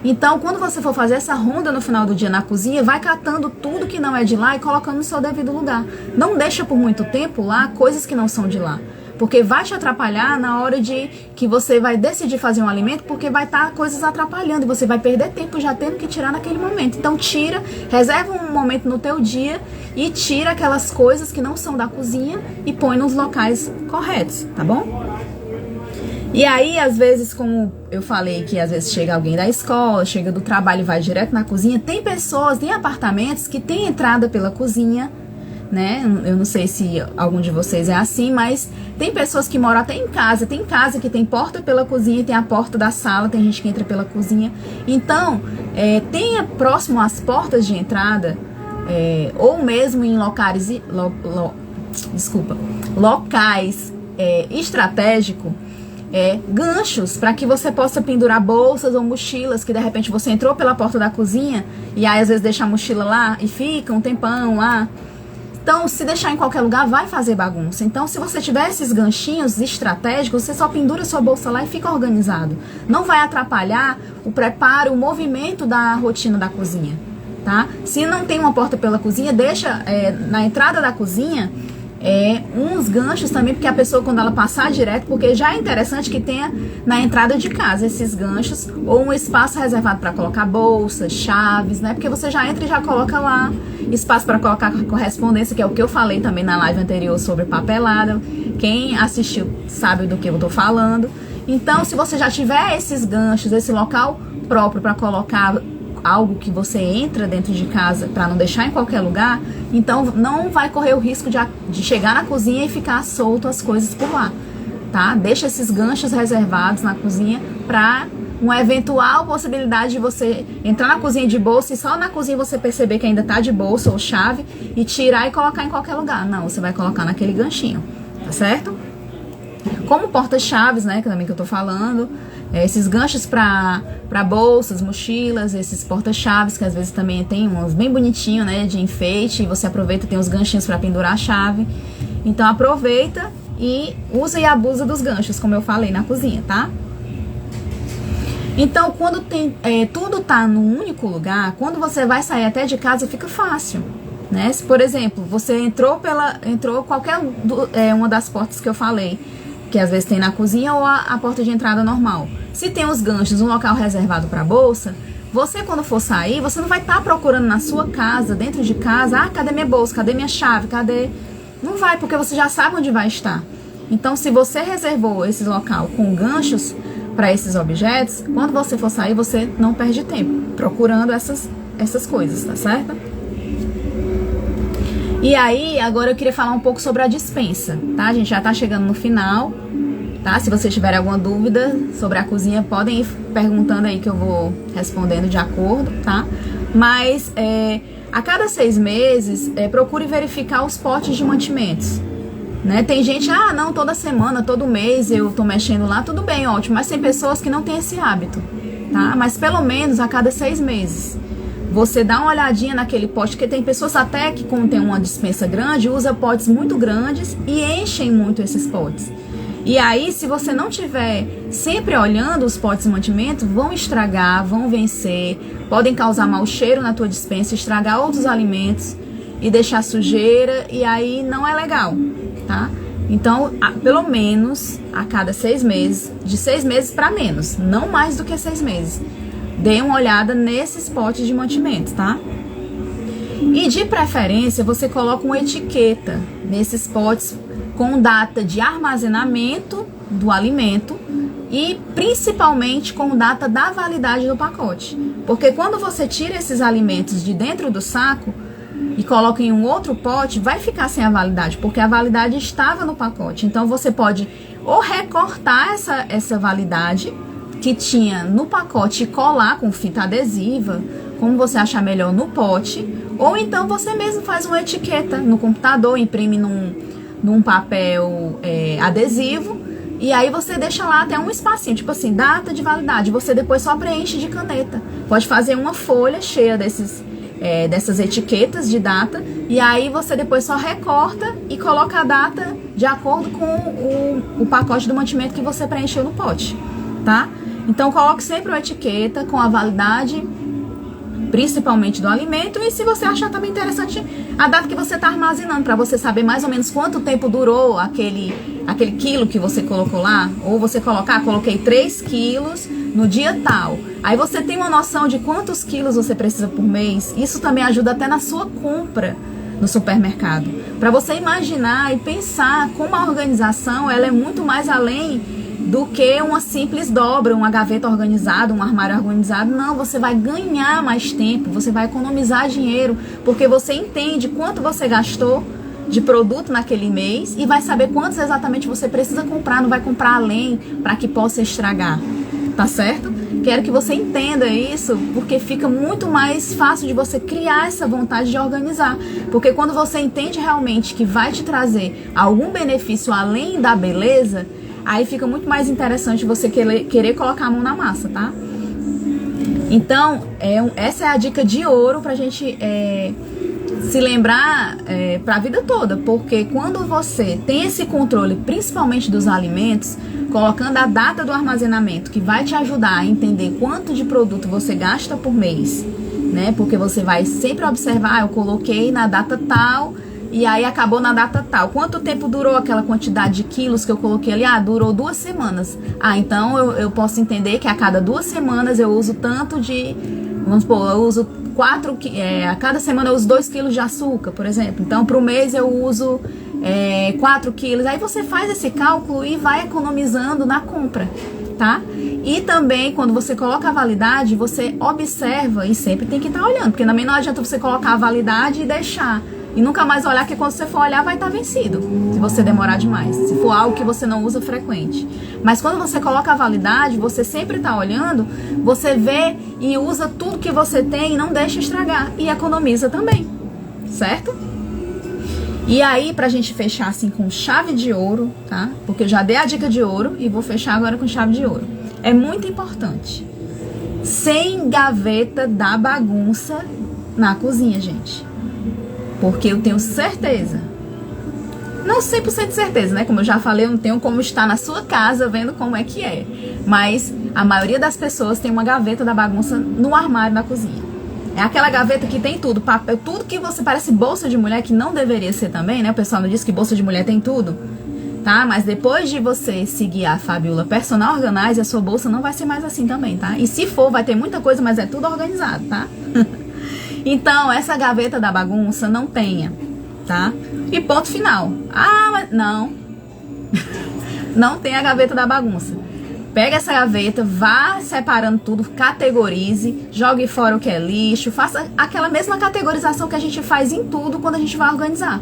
Então, quando você for fazer essa ronda no final do dia na cozinha, vai catando tudo que não é de lá e colocando no seu devido lugar. Não deixa por muito tempo lá coisas que não são de lá, porque vai te atrapalhar na hora de que você vai decidir fazer um alimento, porque vai estar coisas atrapalhando e você vai perder tempo já tendo que tirar naquele momento. Então tira, reserva um momento no teu dia e tira aquelas coisas que não são da cozinha e põe nos locais corretos, tá bom? E aí, às vezes, como eu falei que às vezes chega alguém da escola, chega do trabalho e vai direto na cozinha, tem pessoas, tem apartamentos que tem entrada pela cozinha, né? Eu não sei se algum de vocês é assim, mas tem pessoas que moram até em casa. Tem casa que tem porta pela cozinha, tem a porta da sala, tem gente que entra pela cozinha. Então, tenha próximo às portas de entrada, ou mesmo em locais estratégicos, ganchos para que você possa pendurar bolsas ou mochilas, que de repente você entrou pela porta da cozinha e aí às vezes deixa a mochila lá e fica um tempão lá. Então, se deixar em qualquer lugar, vai fazer bagunça. Então, se você tiver esses ganchinhos estratégicos, você só pendura sua bolsa lá e fica organizado. Não vai atrapalhar o preparo, o movimento da rotina da cozinha, tá? Se não tem uma porta pela cozinha, deixa na entrada da cozinha uns ganchos também, porque a pessoa, quando ela passar direto, porque já é interessante que tenha na entrada de casa esses ganchos, ou um espaço reservado para colocar bolsas, chaves, né? Porque você já entra e já coloca lá espaço para colocar correspondência, que é o que eu falei também na live anterior sobre papelada. Quem assistiu sabe do que eu tô falando. Então, se você já tiver esses ganchos, esse local próprio para colocar algo que você entra dentro de casa, para não deixar em qualquer lugar, então não vai correr o risco de chegar na cozinha e ficar solto as coisas por lá, tá? Deixa esses ganchos reservados na cozinha para uma eventual possibilidade de você entrar na cozinha de bolsa e só na cozinha você perceber que ainda tá de bolsa ou chave e tirar e colocar em qualquer lugar. Não, você vai colocar naquele ganchinho, tá certo? Como porta-chaves, né, que também que eu tô falando, esses ganchos para bolsas, mochilas, esses porta-chaves que às vezes também tem uns bem bonitinhos, né, de enfeite, e você aproveita, tem os ganchinhos para pendurar a chave. Então aproveita e usa e abusa dos ganchos, como eu falei na cozinha, tá? Então, quando tudo tá num único lugar, quando você vai sair até de casa, fica fácil, né? Se, por exemplo, você entrou qualquer uma das portas que eu falei, que às vezes tem na cozinha, ou a porta de entrada normal. Se tem os ganchos, um local reservado para bolsa, você, quando for sair, você não vai estar procurando na sua casa, dentro de casa, cadê minha bolsa, cadê minha chave, cadê... Não vai, porque você já sabe onde vai estar. Então, se você reservou esse local com ganchos, para esses objetos, quando você for sair, você não perde tempo procurando essas coisas, tá certo? E aí, agora eu queria falar um pouco sobre a despensa, tá? A gente já tá chegando no final, tá? Se vocês tiverem alguma dúvida sobre a cozinha, podem ir perguntando aí que eu vou respondendo de acordo, tá? Mas, a cada 6 meses, procure verificar os potes de mantimentos, né? Tem gente, não, toda semana, todo mês eu tô mexendo lá, tudo bem, ótimo, mas tem pessoas que não têm esse hábito, tá? Mas pelo menos a cada 6 meses. Você dá uma olhadinha naquele pote, porque tem pessoas até que, como tem uma despensa grande, usa potes muito grandes e enchem muito esses potes. E aí, se você não tiver sempre olhando os potes de mantimento, vão estragar, vão vencer, podem causar mau cheiro na tua despensa, estragar outros alimentos e deixar sujeira, e aí não é legal, tá? Então, pelo menos a cada 6 meses, de 6 meses para menos, não mais do que 6 meses. Dê uma olhada nesses potes de mantimento, tá? E de preferência, você coloca uma etiqueta nesses potes com data de armazenamento do alimento e principalmente com data da validade do pacote. Porque quando você tira esses alimentos de dentro do saco e coloca em um outro pote, vai ficar sem a validade, porque a validade estava no pacote. Então você pode ou recortar essa validade que tinha no pacote e colar com fita adesiva, como você achar melhor no pote, ou então você mesmo faz uma etiqueta no computador, imprime num papel adesivo, e aí você deixa lá até um espacinho, tipo assim, data de validade, você depois só preenche de caneta. Pode fazer uma folha cheia dessas etiquetas de data, e aí você depois só recorta e coloca a data de acordo com o pacote do mantimento que você preencheu no pote, tá? Então, coloque sempre uma etiqueta com a validade, principalmente do alimento, e se você achar também interessante, a data que você está armazenando, para você saber mais ou menos quanto tempo durou aquele quilo que você colocou lá, ou você colocar, coloquei 3 quilos no dia tal. Aí você tem uma noção de quantos quilos você precisa por mês. Isso também ajuda até na sua compra no supermercado, para você imaginar e pensar como a organização ela é muito mais além do que uma simples dobra, uma gaveta organizada, um armário organizado. Não, você vai ganhar mais tempo, você vai economizar dinheiro, porque você entende quanto você gastou de produto naquele mês e vai saber quantos exatamente você precisa comprar, não vai comprar além para que possa estragar, tá certo? Quero que você entenda isso, porque fica muito mais fácil de você criar essa vontade de organizar, porque quando você entende realmente que vai te trazer algum benefício além da beleza, aí fica muito mais interessante você querer colocar a mão na massa, tá? Então, essa é a dica de ouro pra gente se lembrar pra vida toda. Porque quando você tem esse controle, principalmente dos alimentos, colocando a data do armazenamento, que vai te ajudar a entender quanto de produto você gasta por mês, né? Porque você vai sempre observar, eu coloquei na data tal, e aí acabou na data tal. Quanto tempo durou aquela quantidade de quilos que eu coloquei ali? Durou 2 semanas. Então eu posso entender que a cada 2 semanas eu uso tanto de... Vamos supor, eu uso 4... a cada semana eu uso 2 quilos de açúcar, por exemplo. Então, para o mês eu uso 4 quilos. Aí você faz esse cálculo e vai economizando na compra, tá? E também, quando você coloca a validade, você observa e sempre tem que estar olhando. Porque também não adianta você colocar a validade e deixar... E nunca mais olhar, que quando você for olhar vai estar vencido, se você demorar demais, se for algo que você não usa frequente. Mas quando você coloca a validade, você sempre está olhando, você vê e usa tudo que você tem e não deixa estragar. E economiza também, certo? E aí, pra gente fechar assim com chave de ouro, tá? Porque eu já dei a dica de ouro e vou fechar agora com chave de ouro. É muito importante. Sem gaveta da bagunça na cozinha, gente. Porque eu tenho certeza, não 100% de certeza, né? Como eu já falei, eu não tenho como estar na sua casa vendo como é que é. Mas a maioria das pessoas tem uma gaveta da bagunça no armário da cozinha. É aquela gaveta que tem tudo, papel, tudo que você parece bolsa de mulher, que não deveria ser também, né? O pessoal não diz que bolsa de mulher tem tudo, tá? Mas depois de você seguir a Fabiola Personal Organize, a sua bolsa não vai ser mais assim também, tá? E se for, vai ter muita coisa, mas é tudo organizado, tá? Então, essa gaveta da bagunça não tenha, tá? E ponto final. Mas não. Não tem a gaveta da bagunça. Pega essa gaveta, vá separando tudo, categorize, jogue fora o que é lixo, faça aquela mesma categorização que a gente faz em tudo quando a gente vai organizar.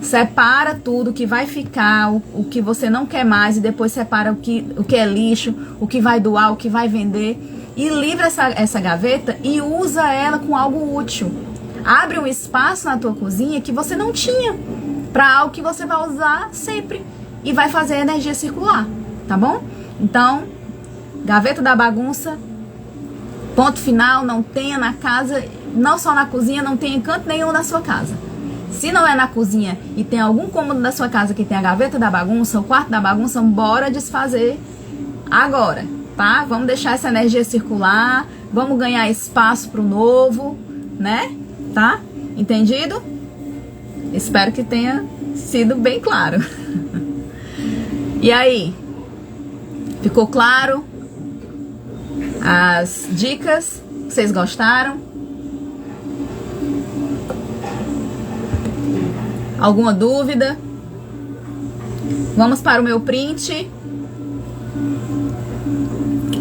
Separa tudo que vai ficar, o que você não quer mais, e depois separa o que é lixo, o que vai doar, o que vai vender. E livra essa gaveta e usa ela com algo útil. Abre um espaço na tua cozinha que você não tinha, para algo que você vai usar sempre e vai fazer a energia circular, tá bom? Então, gaveta da bagunça, ponto final, não tenha na casa, não só na cozinha, não tenha em canto nenhum da sua casa. Se não é na cozinha e tem algum cômodo da sua casa que tem a gaveta da bagunça, o quarto da bagunça, bora desfazer agora, tá? Vamos deixar essa energia circular, vamos ganhar espaço pro novo, né? Tá? Entendido? Espero que tenha sido bem claro. E aí? Ficou claro? As dicas? Vocês gostaram? Alguma dúvida? Vamos para o meu print.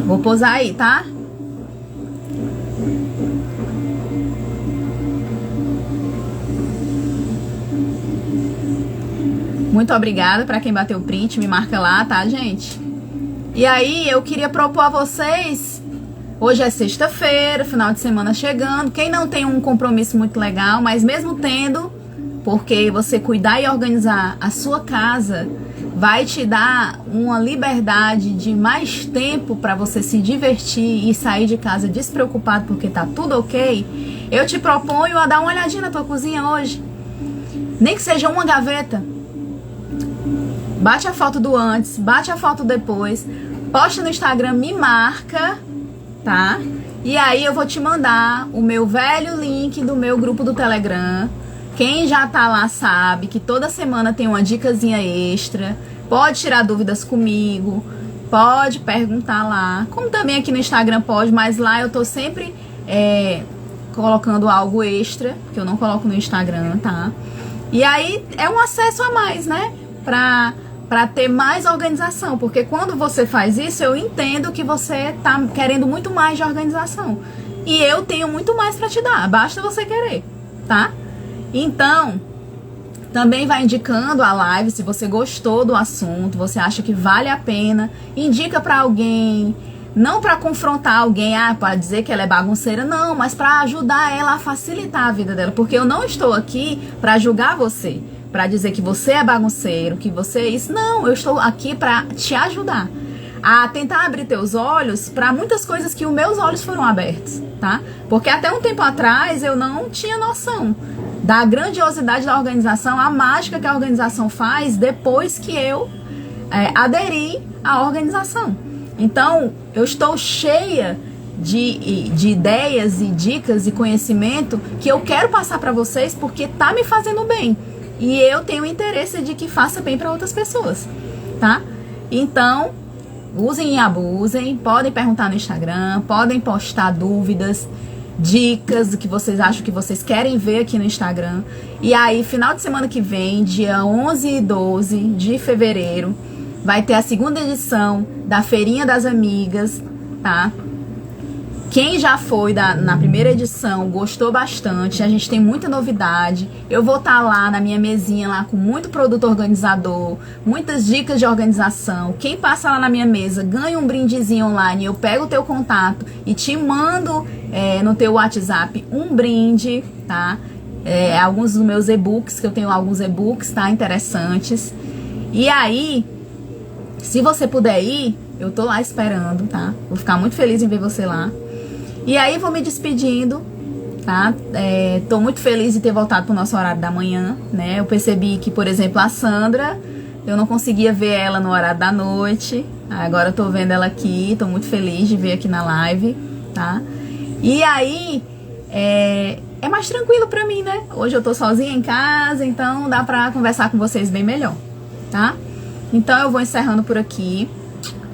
Vou posar aí, tá? Muito obrigada para quem bateu o print, me marca lá, tá, gente? E aí, eu queria propor a vocês, hoje é sexta-feira, final de semana chegando, quem não tem um compromisso muito legal, mas mesmo tendo, porque você cuidar e organizar a sua casa vai te dar uma liberdade de mais tempo para você se divertir e sair de casa despreocupado porque tá tudo ok, eu te proponho a dar uma olhadinha na tua cozinha hoje. Nem que seja uma gaveta. Bate a foto do antes, bate a foto depois, posta no Instagram, me marca, tá? E aí eu vou te mandar o meu velho link do meu grupo do Telegram. Quem já tá lá sabe que toda semana tem uma dicasinha extra. Pode tirar dúvidas comigo, pode perguntar lá. Como também aqui no Instagram pode, mas lá eu tô sempre colocando algo extra, que eu não coloco no Instagram, tá? E aí é um acesso a mais, né? Pra ter mais organização, porque quando você faz isso, eu entendo que você tá querendo muito mais de organização. E eu tenho muito mais pra te dar, basta você querer, tá? Então, também vai indicando a live, se você gostou do assunto, você acha que vale a pena, indica pra alguém, não pra confrontar alguém, pra dizer que ela é bagunceira, não, mas pra ajudar ela a facilitar a vida dela, porque eu não estou aqui pra julgar você, pra dizer que você é bagunceiro, que você é isso, não, eu estou aqui pra te ajudar a tentar abrir teus olhos pra muitas coisas que os meus olhos foram abertos, tá? Porque até um tempo atrás eu não tinha noção da grandiosidade da organização, a mágica que a organização faz depois que eu aderi à organização. Então, eu estou cheia de ideias e dicas e conhecimento que eu quero passar para vocês porque tá me fazendo bem. E eu tenho interesse de que faça bem para outras pessoas, tá? Então, usem e abusem, podem perguntar no Instagram, podem postar dúvidas, dicas do que vocês acham que vocês querem ver aqui no Instagram. E aí, final de semana que vem, dia 11 e 12 de fevereiro, vai ter a segunda edição da Feirinha das Amigas, tá? Quem já foi na primeira edição gostou bastante, a gente tem muita novidade. Eu vou estar lá na minha mesinha lá com muito produto organizador, muitas dicas de organização. Quem passa lá na minha mesa ganha um brindezinho online, eu pego o teu contato e te mando no teu WhatsApp um brinde, tá? Alguns dos meus e-books, que eu tenho alguns e-books, tá? Interessantes. E aí, se você puder ir, eu tô lá esperando, tá? Vou ficar muito feliz em ver você lá. E aí vou me despedindo, tá? Tô muito feliz de ter voltado pro nosso horário da manhã, né? Eu percebi que, por exemplo, a Sandra, eu não conseguia ver ela no horário da noite. Agora eu tô vendo ela aqui, tô muito feliz de ver aqui na live, tá? E aí, é mais tranquilo pra mim, né? Hoje eu tô sozinha em casa, então dá pra conversar com vocês bem melhor, tá? Então eu vou encerrando por aqui.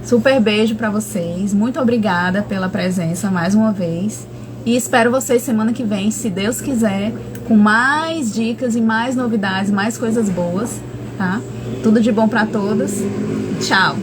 Super beijo pra vocês. Muito obrigada pela presença mais uma vez. E espero vocês semana que vem, se Deus quiser, com mais dicas e mais novidades, mais coisas boas, tá? Tudo de bom pra todos. Tchau.